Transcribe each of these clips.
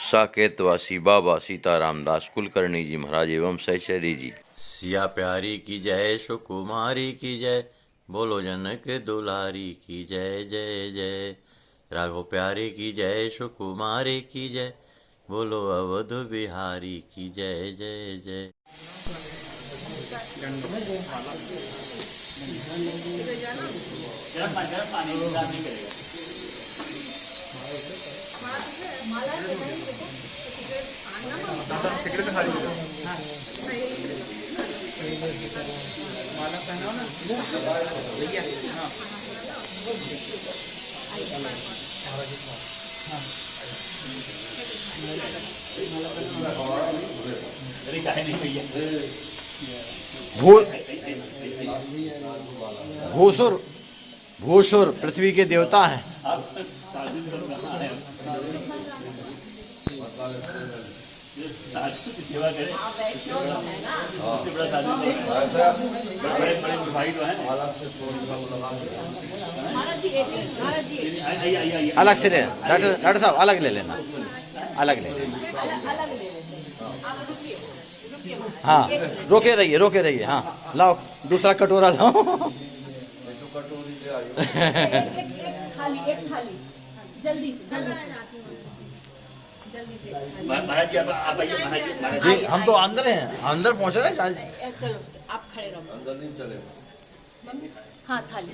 साकेतवासी बाबा सीताराम दास कुलकर्णी जी महाराज एवं सहचरी जी। सिया प्यारी की जय, सुकुमारी की जय, बोलो जनक दुलारी की जय जय जय। राघव प्यारे की जय, सुकुमारी की जय, बोलो अवध बिहारी की जय जय जय। माला पहनाओ ना भैया। भूसुर भूसुर पृथ्वी के देवता हैं। सेवा करें बड़े भाई तो हैं। अलग से लेना डॉक्टर साहब, अलग ले लेना, अलग ले लेना। हाँ, रोके रहिए। हाँ, लाओ दूसरा कटोरा लाओ। एक थाली जल्दी से महाराज जी आप आइए। महाराज जी हम तो अंदर हैं, अंदर पहुंच रहे हैं। चलो आप खड़े रहो, अंदर नहीं चले। हाँ थाली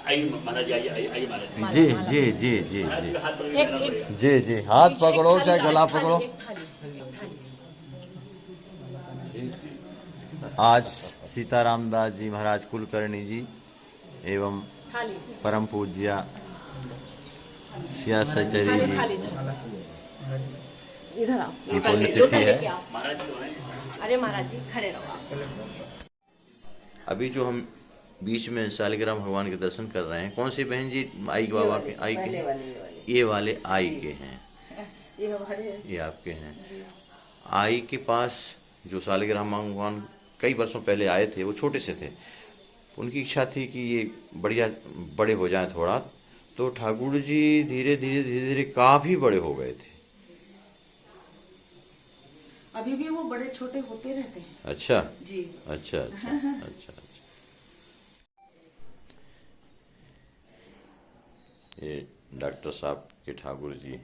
आइए महाराज जी, आइए महाराज जी जी जी जी जी जी जी, हाथ पकड़ो चाहे गला पकड़ो। आज सीताराम दास जी महाराज कुलकर्णी जी एवं परम पूज्य सिया सहचरी जी इधर आओ, की पुण्यतिथि है। अरे महाराज जी खड़े रहो आप। अभी जो हम बीच में शालिग्राम भगवान के दर्शन कर रहे हैं, कौन सी बहन जी? आई बाबा के, आई के, ये वाले आई के हैं, ये आपके हैं। आई के पास जो शालिग्राम भगवान कई वर्षों पहले आए थे, वो छोटे से थे। उनकी इच्छा थी कि ये बढ़िया बड़े हो जाएं थोड़ा, तो ठाकुर जी धीरे धीरे काफी बड़े हो गए थे। अभी भी वो बड़े छोटे होते रहते हैं। अच्छा जी, अच्छा अच्छा अच्छा। ये डॉक्टर साहब के ठाकुर जी,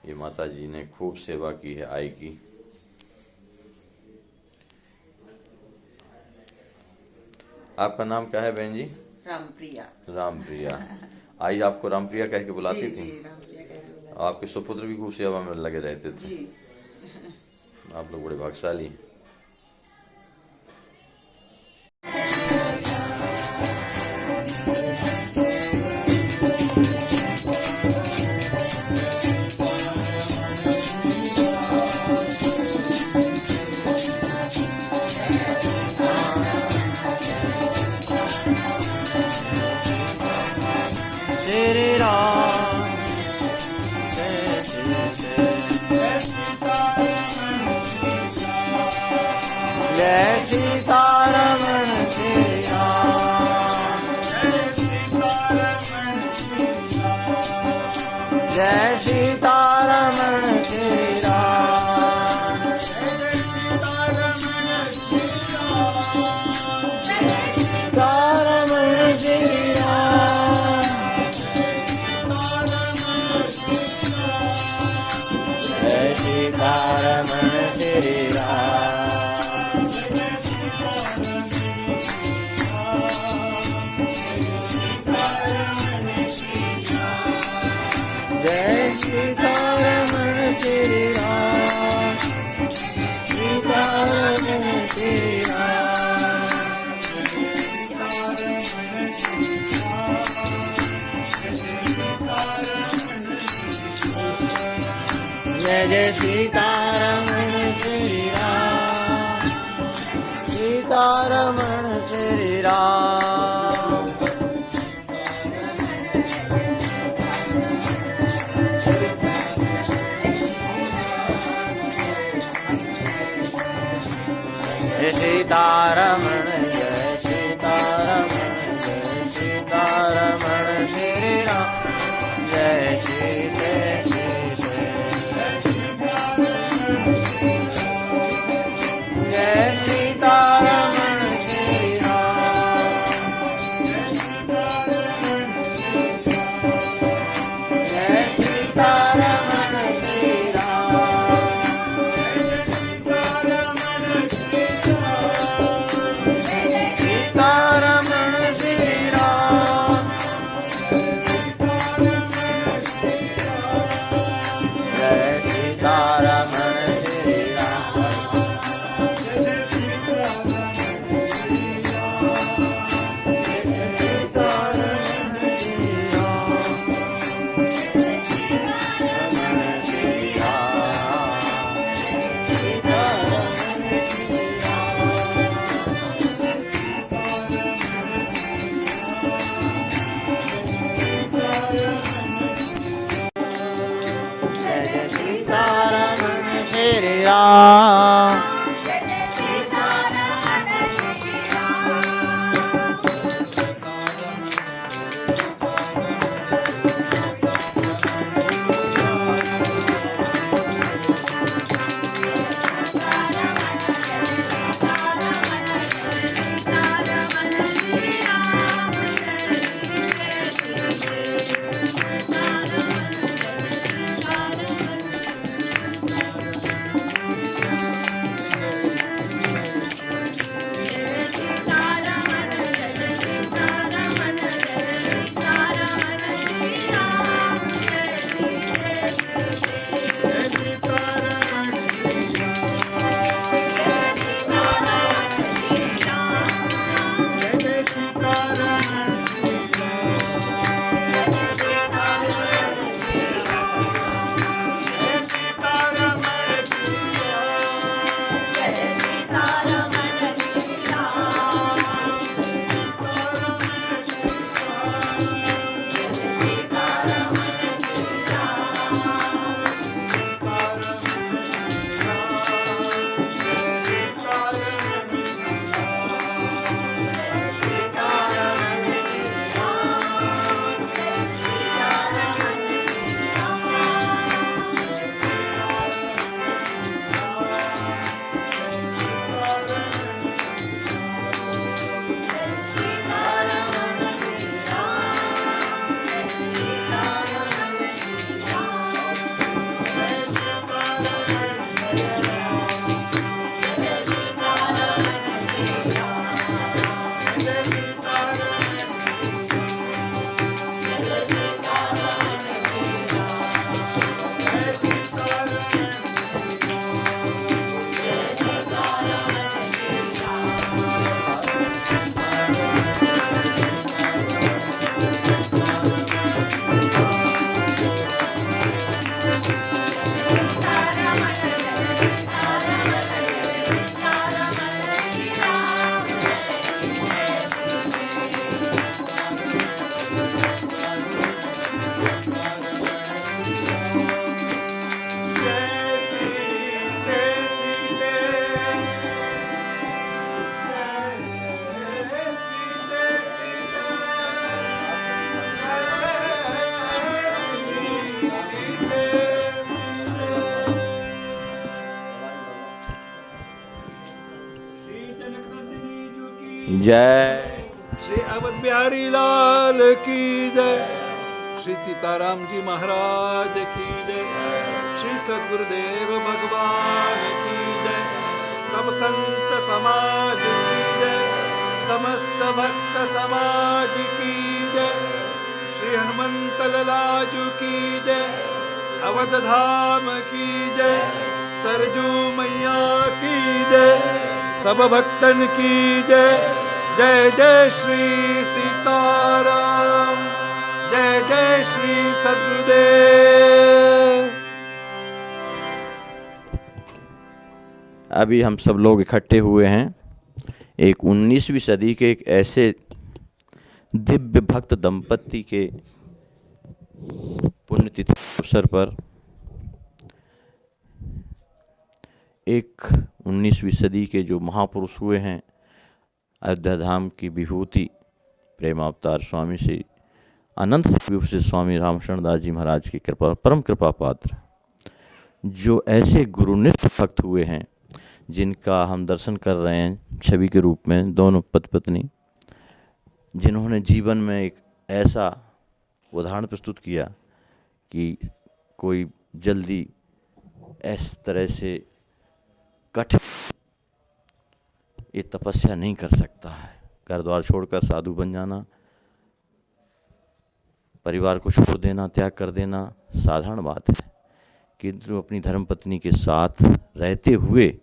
ये माता जी ने खूब सेवा की है आई की। आपका नाम क्या है बहन जी? रामप्रिया। रामप्रिया। आई आपको रामप्रिया कह के बुलाती थी? जी, रामप्रिया कह के बुलाती। आपके सुपुत्र भी खूब सेवा में लगे रहते थे। जी। आप लोग बड़े भाग्यशाली। श्री राम जय सीतारमण श्री राम, जय सीतारमण श्री राम, सीतारमण श्री राम, जय सीतारमण श्री राम। जय सीतारमण श्री राम, सीतारमण श्री राम, जय जय सीतारमण श्री राम, सीतारमण श्री राम। सीतारमण जय सीतारमण जय सीतारमण श्री राम जय श्री जय श्री जय सीतारमण श्री राम जय सीतारमण श्री राम सीतारमण श्री राम जय सीतारमण श्री राम जय सीतारमण श्री राम जय श्री अवध बिहारी लाल की जय। श्री सीताराम जी महाराज की जय। श्री सद्गुरुदेव भगवान की जय। सब संत समाज की जय। समस्त भक्त समाज की जय। श्री हनुमंत लालाजू की जय। अवध धाम की जय। सरजू मैया की जय। सब भक्तन की जय। जय जय श्री सीताराम। जय जय श्री सद्गुरुदेव। अभी हम सब लोग इकट्ठे हुए हैं एक 19वीं सदी के एक ऐसे दिव्य भक्त दंपति के पुण्यतिथि अवसर पर। एक 19वीं सदी के जो महापुरुष हुए हैं, अयोध्या धाम की विभूति प्रेमावतार स्वामी श्री अनंत विभूषित स्वामी रामशरण दास जी महाराज की कृपा, परम कृपा पात्र, जो ऐसे गुरुनिष्ठ भक्त हुए हैं जिनका हम दर्शन कर रहे हैं छवि के रूप में, दोनों पति पत्नी, जिन्होंने जीवन में एक ऐसा उदाहरण प्रस्तुत किया कि कोई जल्दी इस तरह से कठिन ये तपस्या नहीं कर सकता है। घर द्वार छोड़कर साधु बन जाना, परिवार को छोड़ देना, त्याग कर देना साधारण बात है, किंतु अपनी धर्मपत्नी के साथ रहते हुए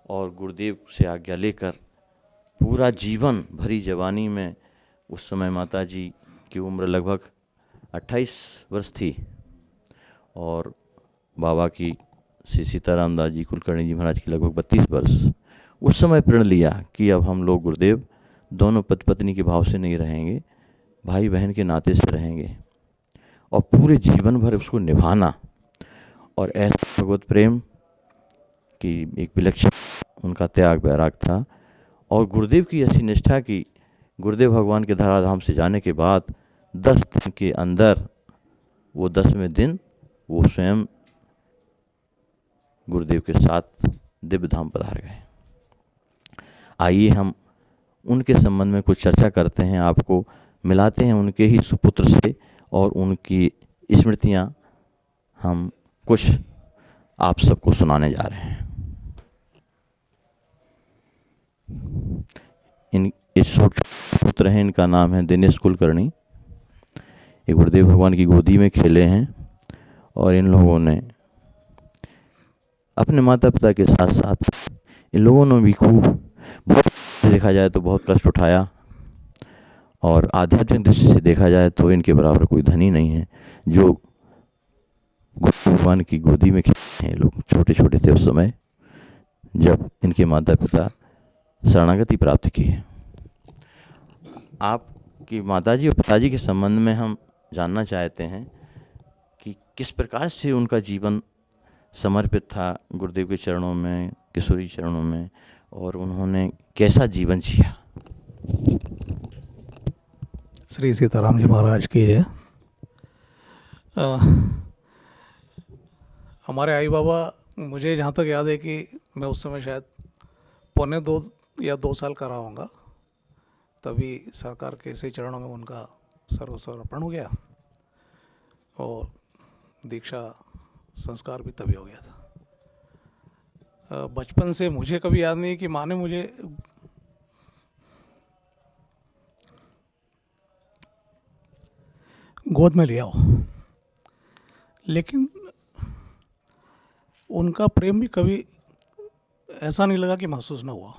और गुरुदेव से आज्ञा लेकर पूरा जीवन भरी जवानी में, उस समय माता जी की उम्र लगभग 28 वर्ष थी और बाबा की श्री सीताराम दास जी कुलकर्णी जी महाराज की लगभग 32 वर्ष। उस समय प्रण लिया कि अब हम लोग गुरुदेव दोनों पति पत्नी के भाव से नहीं रहेंगे, भाई बहन के नाते से रहेंगे और पूरे जीवन भर उसको निभाना। और ऐसा भगवत प्रेम की एक विलक्षण उनका त्याग वैराग था और गुरुदेव की ऐसी निष्ठा की गुरुदेव भगवान के धराधाम से जाने के बाद 10 दिन के अंदर, वो 10वें दिन वो स्वयं गुरुदेव के साथ दिव्य धाम पधार गए। आइए हम उनके संबंध में कुछ चर्चा करते हैं, आपको मिलाते हैं उनके ही सुपुत्र से और उनकी स्मृतियाँ हम कुछ आप सबको सुनाने जा रहे हैं। इस पुत्र हैं, इनका नाम है दिनेश कुलकर्णी। ये गुरुदेव भगवान की गोदी में खेले हैं और इन लोगों ने अपने माता पिता के साथ साथ इन लोगों ने भी खूब, बहुत देखा जाए तो बहुत कष्ट उठाया और आध्यात्मिक दृष्टि से देखा जाए तो इनके बराबर कोई धनी नहीं है जो गुरु भगवान की गोदी में खेले हैं। लोग छोटे छोटे थे उस समय जब इनके माता पिता शरणागति प्राप्त की है। आपकी माताजी और पिताजी के संबंध में हम जानना चाहते हैं कि किस प्रकार से उनका जीवन समर्पित था गुरुदेव के चरणों में, किशोरी चरणों में, और उन्होंने कैसा जीवन जिया। श्री सीताराम जी महाराज की है। हमारे आई बाबा, मुझे जहाँ तक याद है कि मैं उस समय शायद 1.25 या 2 साल का रहा होऊंगा, तभी सरकार के ऐसे चरणों में उनका सर्वस्व अर्पण हो गया और दीक्षा संस्कार भी तभी हो गया था। बचपन से मुझे कभी याद नहीं कि माँ ने मुझे गोद में लिया हो, लेकिन उनका प्रेम भी कभी ऐसा नहीं लगा कि महसूस ना हुआ।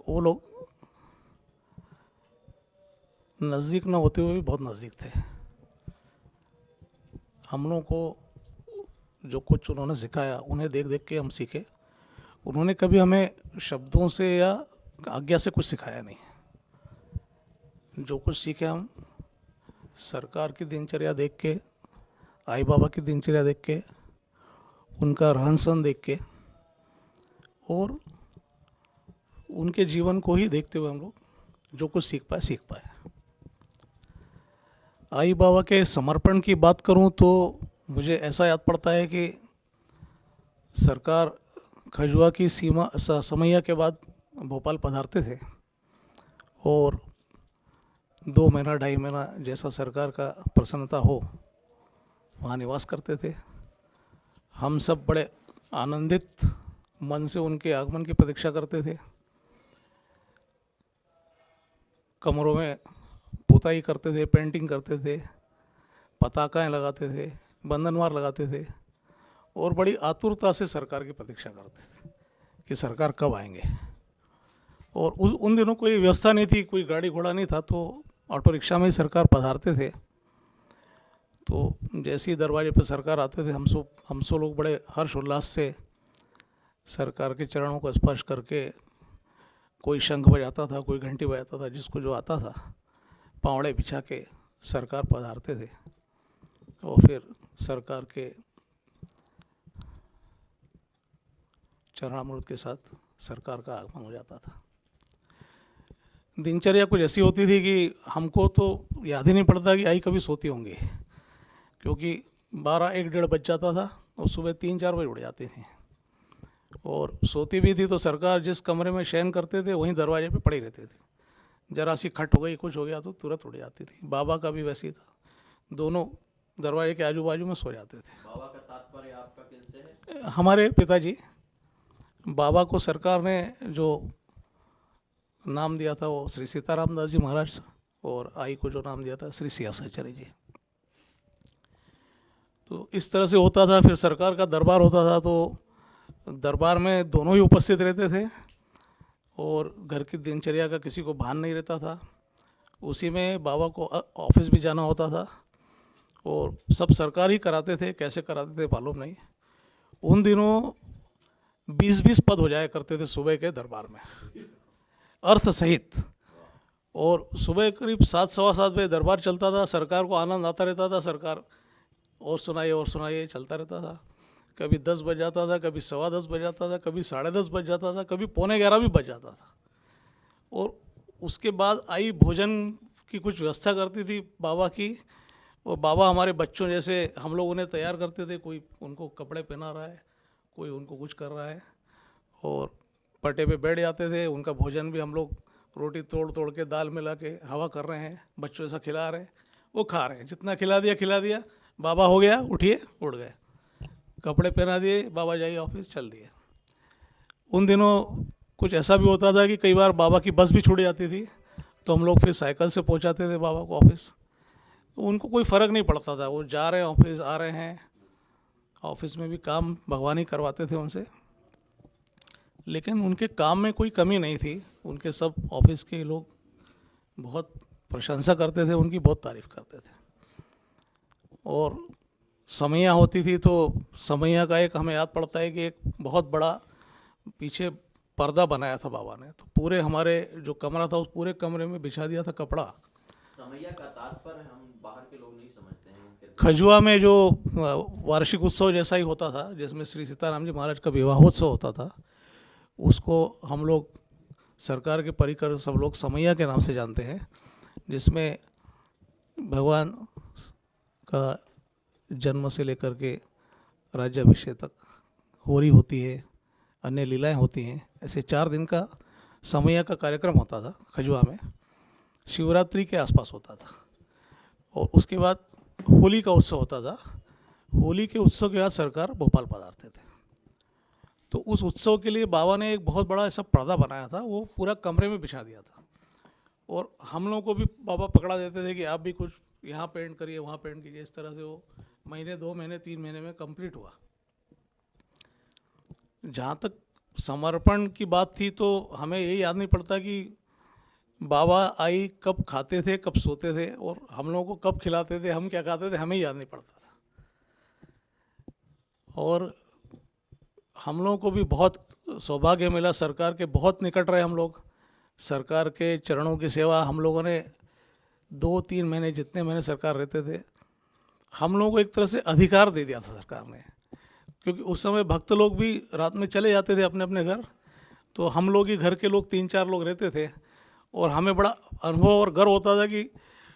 वो लोग नज़दीक ना होते हुए भी बहुत नज़दीक थे। हम लोगों को जो कुछ उन्होंने सिखाया, उन्हें देख देख के हम सीखे। उन्होंने कभी हमें शब्दों से या आज्ञा से कुछ सिखाया नहीं। जो कुछ सीखे हम सरकार की दिनचर्या देख के, आई बाबा की दिनचर्या देख के, उनका रहन सहन देख के और उनके जीवन को ही देखते हुए हम लोग जो कुछ सीख पाए। आई बाबा के समर्पण की बात करूं तो मुझे ऐसा याद पड़ता है कि सरकार खजुआ की समैया के बाद भोपाल पधारते थे और 2 महीना 2.5 महीना जैसा सरकार का प्रसन्नता हो वहाँ निवास करते थे। हम सब बड़े आनंदित मन से उनके आगमन की प्रतीक्षा करते थे। कमरों में पुताई करते थे, पेंटिंग करते थे, पताकाएं लगाते थे, बंधनवार लगाते थे और बड़ी आतुरता से सरकार की प्रतीक्षा करते थे कि सरकार कब आएंगे। और उन दिनों कोई व्यवस्था नहीं थी, कोई गाड़ी घोड़ा नहीं था, तो ऑटो रिक्शा में ही सरकार पधारते थे। तो जैसे ही दरवाजे पर सरकार आते थे, हम सब लोग बड़े हर्ष उल्लास से सरकार के चरणों को स्पर्श करके, कोई शंख बजाता था, कोई घंटी बजाता था, जिसको जो आता था पावड़े बिछा के सरकार पधारते थे और फिर सरकार के चरणामृत के साथ सरकार का आगमन हो जाता था। दिनचर्या कुछ ऐसी होती थी कि हमको तो याद ही नहीं पड़ता कि आई कभी सोती होंगी, क्योंकि 12-1 बज जाता था और सुबह 3-4 बजे उठ जाती थी। और सोती भी थी तो सरकार जिस कमरे में शयन करते थे वहीं दरवाजे पे पड़ी रहती थी। जरा सी खट हो गई, कुछ हो गया तो तुरंत उठ जाती थी। बाबा का भी वैसे ही था, दोनों दरवाजे के आजू बाजू में सो जाते थे। बाबा का तात्पर्य आपका किनसे है? हमारे पिताजी, बाबा को सरकार ने जो नाम दिया था वो श्री सीताराम दास जी महाराज, और आई को जो नाम दिया था श्री सियासाचार्य जी। तो इस तरह से होता था। फिर सरकार का दरबार होता था तो दरबार में दोनों ही उपस्थित रहते थे और घर की दिनचर्या का किसी को भान नहीं रहता था। उसी में बाबा को ऑफिस भी जाना होता था और सब सरकार ही कराते थे। कैसे कराते थे मालूम नहीं। उन दिनों 20-20 पद हो जाया करते थे सुबह के दरबार में, अर्थ सहित। और सुबह करीब 7-7:15 बजे दरबार चलता था। सरकार को आनंद आता रहता था, सरकार और सुनाइए चलता रहता था। कभी 10 बज जाता था, कभी 10:15 बज जाता था, कभी 10:30 बज जाता था, कभी 11:15 भी बज जाता था। और उसके बाद आई भोजन की कुछ व्यवस्था करती थी बाबा की। और बाबा हमारे बच्चों जैसे हम लोग उन्हें तैयार करते थे। कोई उनको कपड़े पहना रहा है, कोई उनको कुछ कर रहा है, और पट्टे पे बैठ जाते थे। उनका भोजन भी हम लोग रोटी तोड़ के दाल मिला के हवा कर रहे हैं, बच्चों ऐसा खिला रहे हैं, वो खा रहे हैं। जितना खिला दिया, बाबा हो गया, उठिए, उठ गए। कपड़े पहना दिए, बाबा जाइए ऑफिस, चल दिए। उन दिनों कुछ ऐसा भी होता था कि कई बार बाबा की बस भी छूट जाती थी तो हम लोग फिर साइकिल से पहुंचाते थे बाबा को ऑफिस। तो उनको कोई फ़र्क नहीं पड़ता था, वो जा रहे हैं ऑफिस, आ रहे हैं। ऑफिस में भी काम भगवान ही करवाते थे उनसे, लेकिन उनके काम में कोई कमी नहीं थी। उनके सब ऑफिस के लोग बहुत प्रशंसा करते थे, उनकी बहुत तारीफ़ करते थे। और समैया होती थी तो समैया का एक हमें याद पड़ता है कि एक बहुत बड़ा पीछे पर्दा बनाया था बाबा ने। तो पूरे हमारे जो कमरा था उस पूरे कमरे में बिछा दिया था कपड़ा। समैया का तात्पर्य हम बाहर के लोग नहीं समझते हैं। खजुआ में जो वार्षिक उत्सव जैसा ही होता था, जिसमें श्री सीताराम जी महाराज का विवाहोत्सव होता था, उसको हम लोग सरकार के परिकर सब लोग समैया के नाम से जानते हैं, जिसमें भगवान का जन्म से लेकर के राज्याभिषेक तक होरी होती है, अन्य लीलाएं होती हैं। ऐसे 4 दिन का समैया का कार्यक्रम होता था खजुआ में। शिवरात्रि के आसपास होता था। और उसके बाद होली का उत्सव होता था। होली के उत्सव के बाद सरकार भोपाल पधारते थे। तो उस उत्सव के लिए बाबा ने एक बहुत बड़ा ऐसा पर्दा बनाया था, वो पूरा कमरे में बिछा दिया था। और हम लोगों को भी बाबा पकड़ा देते थे कि आप भी कुछ यहाँ पेंट करिए, वहाँ पेंट कीजिए। इस तरह से वो महीने, 2 महीने, 3 महीने में कंप्लीट हुआ। जहाँ तक समर्पण की बात थी तो हमें यही याद नहीं पड़ता कि बाबा आई कब खाते थे, कब सोते थे, और हम लोगों को कब खिलाते थे, हम क्या खाते थे, हमें याद नहीं पड़ता था। और हम लोगों को भी बहुत सौभाग्य मिला, सरकार के बहुत निकट रहे हम लोग। सरकार के चरणों की सेवा हम लोगों ने 2-3 महीने, जितने महीने सरकार रहते थे, हम लोगों को एक तरह से अधिकार दे दिया था सरकार ने। क्योंकि उस समय भक्त लोग भी रात में चले जाते थे अपने अपने घर, तो हम लोग ही घर के लोग 3-4 लोग रहते थे। और हमें बड़ा अनुभव और गर्व होता था कि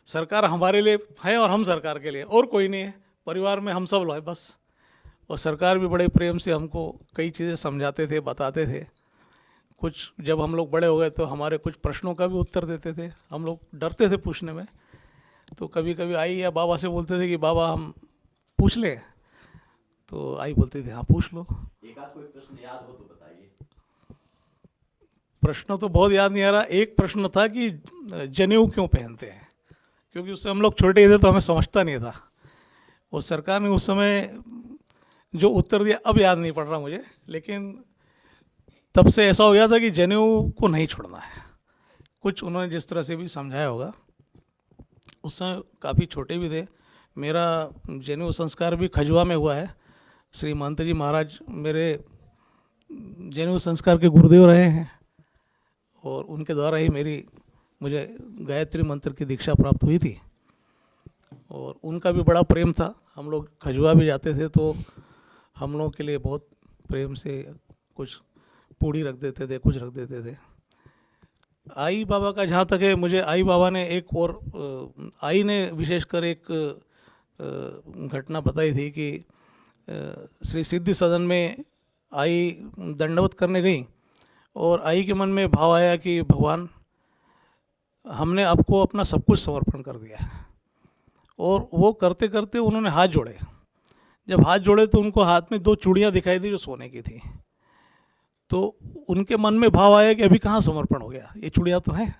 सरकार हमारे लिए है और हम सरकार के लिए, और कोई नहीं है, परिवार में हम सब लोग हैं बस। और सरकार भी बड़े प्रेम से हमको कई चीज़ें समझाते थे, बताते थे। कुछ जब हम लोग बड़े हो गए तो हमारे कुछ प्रश्नों का भी उत्तर देते थे। हम लोग डरते थे पूछने में, तो कभी कभी आई या बाबा से बोलते थे कि बाबा हम पूछ लें, तो आई बोलती थी हाँ पूछ लो। एक आध कोई प्रश्न याद हो तो बताइए। प्रश्न तो बहुत याद नहीं आ रहा। एक प्रश्न था कि जनेऊ क्यों पहनते हैं, क्योंकि उससे हम लोग छोटे थे तो हमें समझता नहीं था। और सरकार ने उस समय जो उत्तर दिया अब याद नहीं पड़ रहा मुझे, लेकिन तब से ऐसा हो गया था कि जनेऊ को नहीं छोड़ना है। कुछ उन्होंने जिस तरह से भी समझाया होगा। उस समय काफ़ी छोटे भी थे। मेरा जनेऊ संस्कार भी खजुआ में हुआ है। श्री महंत जी महाराज मेरे जनेऊ संस्कार के गुरुदेव रहे हैं, और उनके द्वारा ही मुझे गायत्री मंत्र की दीक्षा प्राप्त हुई थी। और उनका भी बड़ा प्रेम था। हम लोग खजुआ भी जाते थे तो हम लोगों के लिए बहुत प्रेम से कुछ पूड़ी रख देते थे, कुछ रख देते थे। आई बाबा का जहाँ तक है, मुझे आई बाबा ने एक और आई ने विशेषकर एक घटना बताई थी कि श्री सिद्धि सदन में आई दंडवत करने गई और आई के मन में भाव आया कि भगवान, हमने आपको अपना सब कुछ समर्पण कर दिया है। और वो करते करते उन्होंने हाथ जोड़े। जब हाथ जोड़े तो उनको हाथ में 2 चूड़ियाँ दिखाई दी जो सोने की थी। तो उनके मन में भाव आया कि अभी कहाँ समर्पण हो गया, ये चूड़ियाँ तो हैं।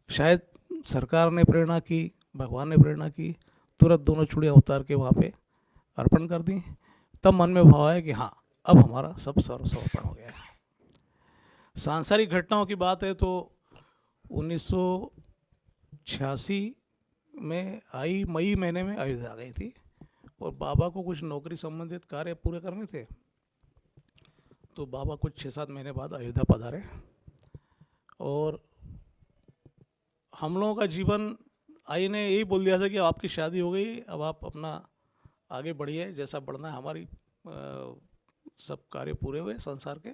शायद सरकार ने प्रेरणा की, भगवान ने प्रेरणा की, तुरंत दोनों चूड़ियाँ उतार के वहाँ पे अर्पण कर दी। तब मन में भाव आया कि हाँ, अब हमारा सब समर्पण हो गया है। सांसारिक घटनाओं की बात है तो 1986 में आई मई महीने में अयोध्या आ गई थी और बाबा को कुछ नौकरी संबंधित कार्य पूरे करने थे। तो बाबा कुछ 6-7 महीने बाद अयोध्या पधारे और हम लोगों का जीवन, आई ने यही बोल दिया था कि आपकी शादी हो गई, अब आप अपना आगे बढ़िए, जैसा बढ़ना है। हमारी सब कार्य पूरे हुए संसार के।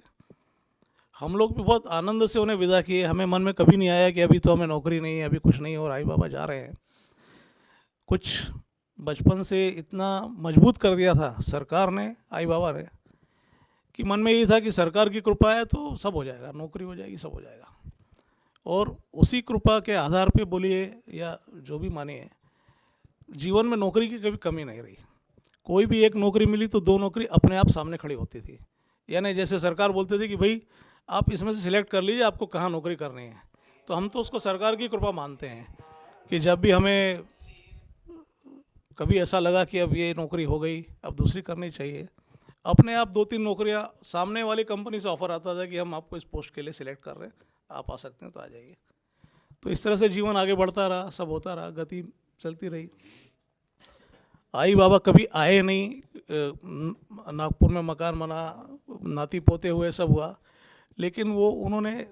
हम लोग भी बहुत आनंद से उन्हें विदा किए। हमें मन में कभी नहीं आया कि अभी तो हमें नौकरी नहीं है, अभी कुछ नहीं है और आई बाबा जा रहे हैं। कुछ बचपन से इतना मजबूत कर दिया था सरकार ने, आई बाबा ने, कि मन में यही था कि सरकार की कृपा है तो सब हो जाएगा, नौकरी हो जाएगी, सब हो जाएगा। और उसी कृपा के आधार पे बोलिए या जो भी मानिए, जीवन में नौकरी की कभी कमी नहीं रही। कोई भी एक नौकरी मिली तो 2 नौकरी अपने आप सामने खड़ी होती थी। यानी जैसे सरकार बोलते थे कि भाई आप इसमें से सिलेक्ट कर लीजिए आपको कहाँ नौकरी करनी है। तो हम तो उसको सरकार की कृपा मानते हैं कि जब भी हमें कभी ऐसा लगा कि अब ये नौकरी हो गई, अब दूसरी करनी चाहिए, अपने आप 2-3 नौकरियां सामने वाली कंपनी से ऑफर आता था कि हम आपको इस पोस्ट के लिए सिलेक्ट कर रहे हैं, आप आ सकते हैं तो आ जाइए। तो इस तरह से जीवन आगे बढ़ता रहा, सब होता रहा, गति चलती रही। आई बाबा कभी आए नहीं, नागपुर में मकान बना, नाती पोते हुए, सब हुआ, लेकिन वो उन्होंने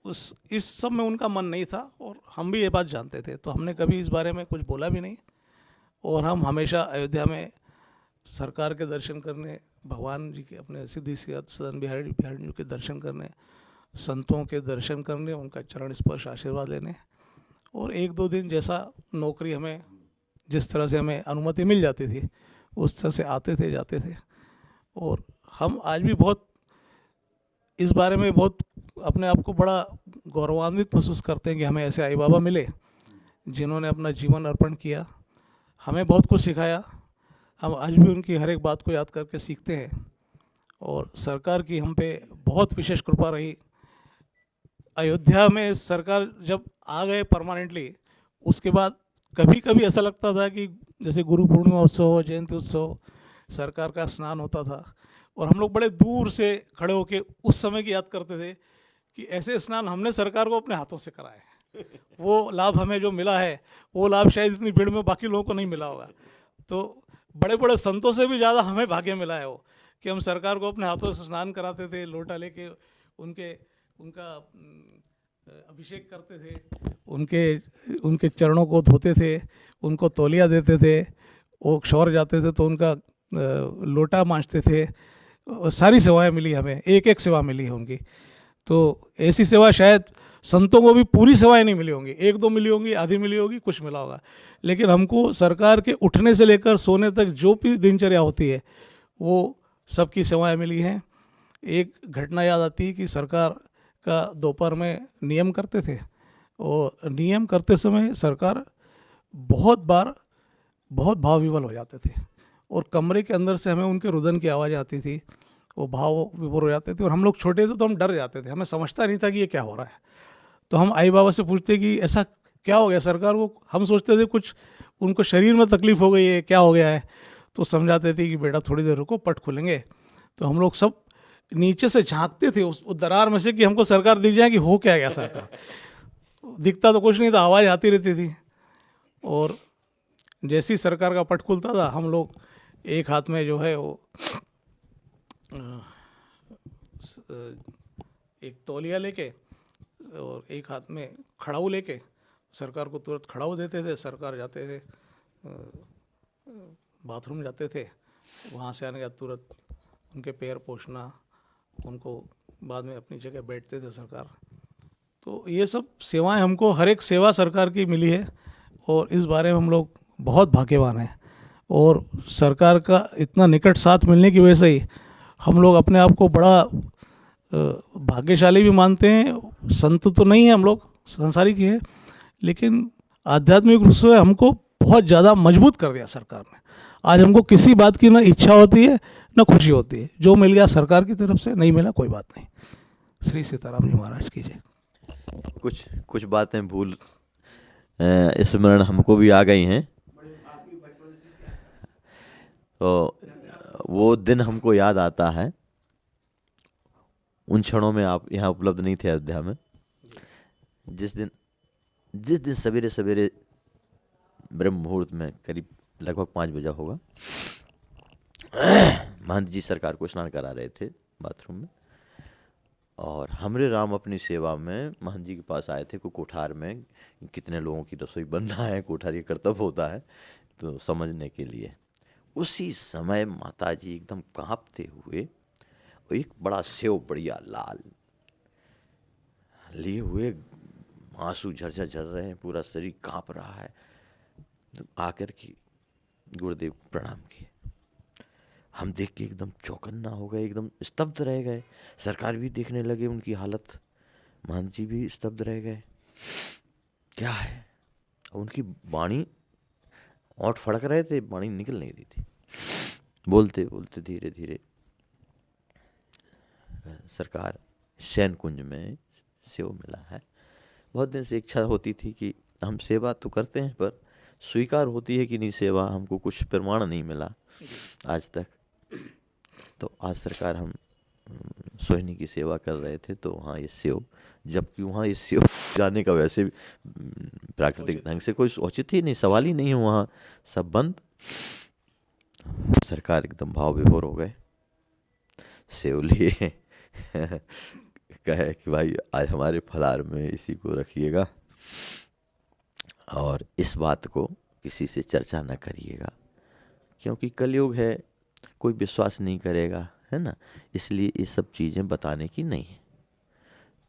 इस सब में उनका मन नहीं था और हम भी ये बात जानते थे। तो हमने कभी इस बारे में कुछ बोला भी नहीं और हम हमेशा अयोध्या में सरकार के दर्शन करने, भगवान जी के, अपने सिद्धि सदन बिहारी जी के दर्शन करने, संतों के दर्शन करने, उनका चरण स्पर्श आशीर्वाद लेने और 1-2 दिन जैसा नौकरी हमें, जिस तरह से हमें अनुमति मिल जाती थी उस तरह से आते थे, जाते थे। और हम आज भी बहुत इस बारे में बहुत अपने आप को बड़ा गौरवान्वित महसूस करते हैं कि हमें ऐसे आई बाबा मिले जिन्होंने अपना जीवन अर्पण किया, हमें बहुत कुछ सिखाया। हम आज भी उनकी हर एक बात को याद करके सीखते हैं और सरकार की हम पे बहुत विशेष कृपा रही। अयोध्या में सरकार जब आ गए परमानेंटली, उसके बाद कभी कभी ऐसा लगता था कि जैसे गुरु पूर्णिमा उत्सव हो, जयंती उत्सव, सरकार का स्नान होता था और हम लोग बड़े दूर से खड़े होके उस समय की याद करते थे कि ऐसे स्नान हमने सरकार को अपने हाथों से कराए हैं। वो लाभ हमें जो मिला है वो लाभ शायद इतनी भीड़ में बाकी लोगों को नहीं मिला होगा। तो बड़े बड़े संतों से भी ज़्यादा हमें भाग्य मिला है वो कि हम सरकार को अपने हाथों से स्नान कराते थे, लोटा लेके उनका अभिषेक करते थे, उनके चरणों को धोते थे, उनको तौलिया देते थे, वो शौर जाते थे तो उनका लोटा मांजते थे। सारी सेवाएं मिली हमें, एक एक सेवा मिली है उनकी। तो ऐसी सेवा शायद संतों को भी पूरी सेवाएं नहीं मिली होंगी, 1-2 मिली होंगी, आधी मिली होगी, कुछ मिला होगा, लेकिन हमको सरकार के उठने से लेकर सोने तक जो भी दिनचर्या होती है वो सबकी सेवाएं मिली हैं। एक घटना याद आती है कि सरकार का दोपहर में नियम करते थे और नियम करते समय सरकार बहुत बार बहुत भाव विवल हो जाते थे और कमरे के अंदर से हमें उनके रुदन की आवाज़ आती थी, वो भाव विभोर हो जाते थे और हम लोग छोटे थे तो हम डर जाते थे, हमें समझता नहीं था कि ये क्या हो रहा है। तो हम आई बाबा से पूछते कि ऐसा क्या हो गया सरकार को, हम सोचते थे कुछ उनको शरीर में तकलीफ हो गई है, क्या हो गया है। तो समझाते थे कि बेटा थोड़ी देर रुको, पट खुलेंगे। तो हम लोग सब नीचे से झांकते थे उस दरार में से कि हमको सरकार दिख जाए कि हो क्या गया सरकार। दिखता तो कुछ नहीं था, आवाज़ आती रहती थी। और जैसी सरकार का पट खुलता था हम लोग एक हाथ में जो है वो एक तौलिया लेके और एक हाथ में खड़ाऊ लेके सरकार को तुरंत खड़ाऊ देते थे। सरकार जाते थे, बाथरूम जाते थे, वहाँ से आने के बाद तुरंत उनके पैर पोंछना, उनको बाद में अपनी जगह बैठते थे सरकार। तो ये सब सेवाएं हमको, हर एक सेवा सरकार की मिली है और इस बारे में हम लोग बहुत भाग्यवान हैं। और सरकार का इतना निकट साथ मिलने की वजह से ही हम लोग अपने आप को बड़ा भाग्यशाली भी मानते हैं। संत तो नहीं है हम लोग, संसारिक ही है, लेकिन आध्यात्मिक रूप से हमको बहुत ज़्यादा मजबूत कर दिया सरकार ने। आज हमको किसी बात की ना इच्छा होती है ना खुशी होती है, जो मिल गया सरकार की तरफ से, नहीं मिला कोई बात नहीं। श्री सीताराम जी महाराज की जय। कुछ बातें भूल स्मरण हमको भी आ गई हैं, तो वो दिन हमको याद आता है। उन क्षणों में आप यहाँ उपलब्ध नहीं थे अयोध्या में, जिस दिन सवेरे सवेरे ब्रह्म मुहूर्त में करीब लगभग 5 बजे होगा, महंत जी सरकार को स्नान करा रहे थे बाथरूम में, और हमरे राम अपनी सेवा में महंत जी के पास आए थे। कोठार में कितने लोगों की रसोई बनना है, कोठार ये कर्तव्य होता है तो समझने के लिए। उसी समय माता जी एकदम कांपते हुए एक बड़ा सेव बढ़िया लाल लिए हुए, आंसू झरझर झर रहे हैं, पूरा शरीर कांप रहा है, तो आकर के गुरुदेव को प्रणाम किए। हम देख के एकदम चौकन्ना हो गए, एकदम स्तब्ध रह गए। सरकार भी देखने लगे उनकी हालत, महंत जी भी स्तब्ध रह गए, क्या है। उनकी वाणी, ओंठ फड़क रहे थे, वाणी निकल नहीं रही थी। बोलते बोलते धीरे धीरे सरकार शयन कुंज में सेव मिला है। बहुत दिन से इच्छा होती थी कि हम सेवा तो करते हैं, पर स्वीकार होती है कि नहीं सेवा, हमको कुछ प्रमाण नहीं मिला आज तक। तो आज सरकार हम सोहिनी की सेवा कर रहे थे, तो वहाँ ये सेव, जबकि वहाँ ये सेव जाने का वैसे प्राकृतिक ढंग से कोई औचित्य ही नहीं, सवाल ही नहीं है, वहाँ सब बंद। सरकार एकदम भाव विभोर हो गए, सेव लिए कहे कि भाई आज हमारे फलार में इसी को रखिएगा और इस बात को किसी से चर्चा न करिएगा, क्योंकि कलयुग है, कोई विश्वास नहीं करेगा, है ना। इसलिए ये सब चीज़ें बताने की नहीं है।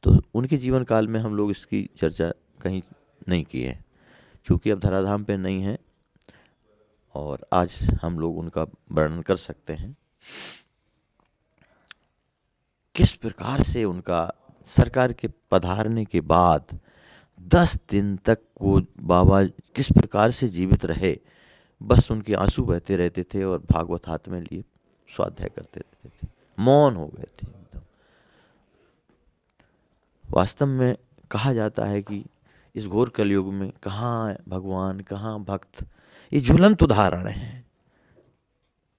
तो उनके जीवन काल में हम लोग इसकी चर्चा कहीं नहीं की है, क्योंकि अब धराधाम पे नहीं है, और आज हम लोग उनका वर्णन कर सकते हैं किस प्रकार से उनका सरकार के पधारने के बाद 10 दिन तक वो बाबा किस प्रकार से जीवित रहे। बस उनके आंसू बहते रहते थे और भागवत हाथ में लिए स्वाध्याय करते रहते थे, मौन हो गए थे एकदम। वास्तव में कहा जाता है कि इस घोर कलयुग में कहाँ भगवान, कहाँ भक्त, ये ज्वलंत उदाहरण है।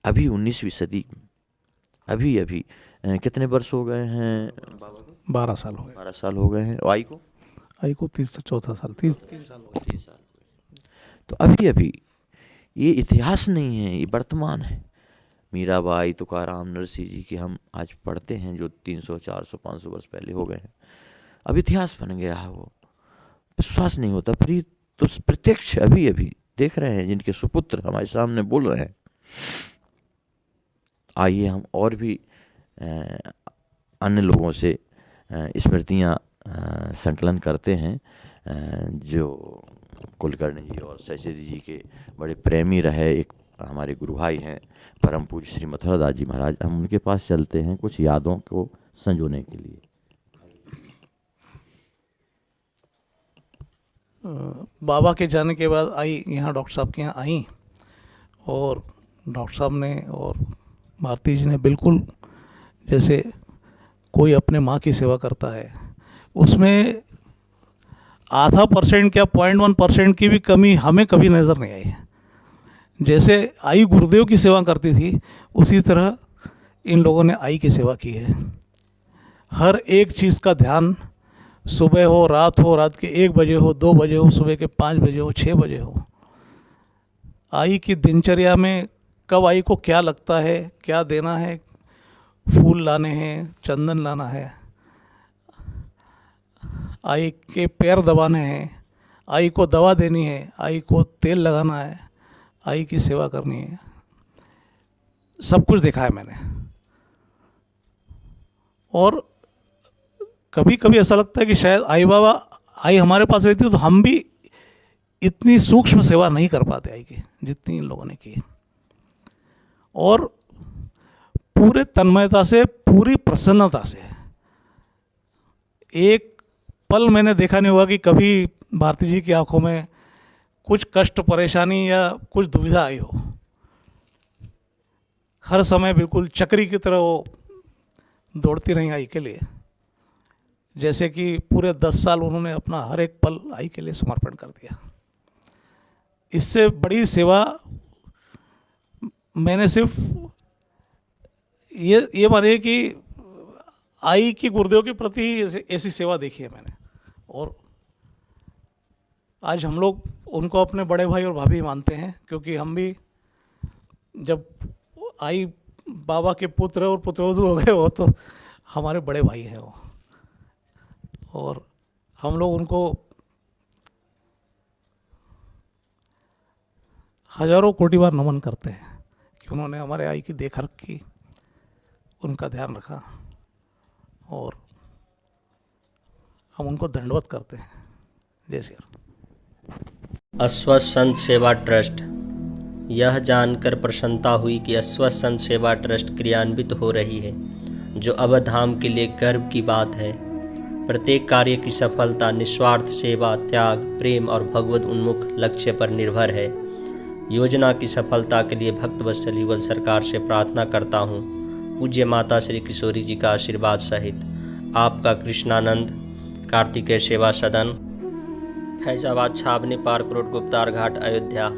अभी 19वीं सदी, अभी कितने वर्ष हो गए हैं? 12 साल हो गए। 12 साल हो गए हैं। आई को 3 से 4 साल, 3 साल हो गए। 3 साल। तो अभी ये इतिहास नहीं है, ये वर्तमान है। मीराबाई, तुकाराम, नरसिंह जी की हम आज पढ़ते हैं, जो 300, 400, 500 वर्ष पहले हो गए हैं। अब इतिहास बन गया है, वो विश्वास नहीं होता। पर ये तो प्रत्यक्ष अभी देख रहे हैं, जिनके सुपुत्र हमारे सामने बोल रहे हैं। आइए हम और भी अन्य लोगों से स्मृतियाँ संकलन करते हैं, जो कुलकर्णी जी और सहचरी जी के बड़े प्रेमी रहे। एक हमारे गुरु भाई हैं, परम पूज्य श्री मथुरादास जी महाराज। हम उनके पास चलते हैं कुछ यादों को संजोने के लिए। बाबा के जाने के बाद आई यहाँ डॉक्टर साहब के यहाँ आई, और डॉक्टर साहब ने और भारती जी ने बिल्कुल जैसे कोई अपने माँ की सेवा करता है, उसमें 0.5% क्या 0.1% की भी कमी हमें कभी नज़र नहीं आई। जैसे आई गुरुदेव की सेवा करती थी, उसी तरह इन लोगों ने आई की सेवा की है। हर एक चीज़ का ध्यान, सुबह हो, रात के 1 बजे हो, 2 बजे हो, सुबह के 5 बजे हो, 6 बजे हो, आई की दिनचर्या में कब आई को क्या लगता है, क्या देना है, फूल लाने हैं, चंदन लाना है, आई के पैर दबाने हैं, आई को दवा देनी है, आई को तेल लगाना है, आई की सेवा करनी है, सब कुछ देखा है मैंने। और कभी कभी ऐसा लगता है कि शायद आई हमारे पास रहती तो हम भी इतनी सूक्ष्म सेवा नहीं कर पाते आई की जितनी इन लोगों ने की। और पूरे तन्मयता से, पूरी प्रसन्नता से, एक पल मैंने देखा नहीं होगा कि कभी भारती जी की आंखों में कुछ कष्ट, परेशानी या कुछ दुविधा आई हो। हर समय बिल्कुल चक्री की तरह वो दौड़ती रही आई के लिए, जैसे कि पूरे 10 साल उन्होंने अपना हर एक पल आई के लिए समर्पण कर दिया। इससे बड़ी सेवा मैंने सिर्फ ये मानिए कि आई की गुरुदेव के प्रति ऐसी सेवा देखी है मैंने। और आज हम लोग उनको अपने बड़े भाई और भाभी मानते हैं, क्योंकि हम भी जब आई बाबा के पुत्र और पुत्रवधू हो गए हो तो हमारे बड़े भाई हैं वो। और हम लोग उनको हजारों कोटि बार नमन करते हैं कि उन्होंने हमारे आई की देखरेख की, उनका ध्यान रखा, और हम उनको दंडवत करते हैं। जय श्री राम। अस्वस्थ संत सेवा ट्रस्ट। यह जानकर प्रसन्नता हुई कि अस्वस्थ संत सेवा ट्रस्ट क्रियान्वित हो रही है, जो अवधाम के लिए गर्व की बात है। प्रत्येक कार्य की सफलता निस्वार्थ सेवा, त्याग, प्रेम और भगवत उन्मुख लक्ष्य पर निर्भर है। योजना की सफलता के लिए भक्त वत्सल युगल सरकार से प्रार्थना करता हूँ, पूज्य माता श्री किशोरी जी का आशीर्वाद सहित। आपका कृष्णानंद, कार्तिकेय सेवा सदन, फैजाबाद, छावनी पार्क रोड, गुप्तार घाट, अयोध्या।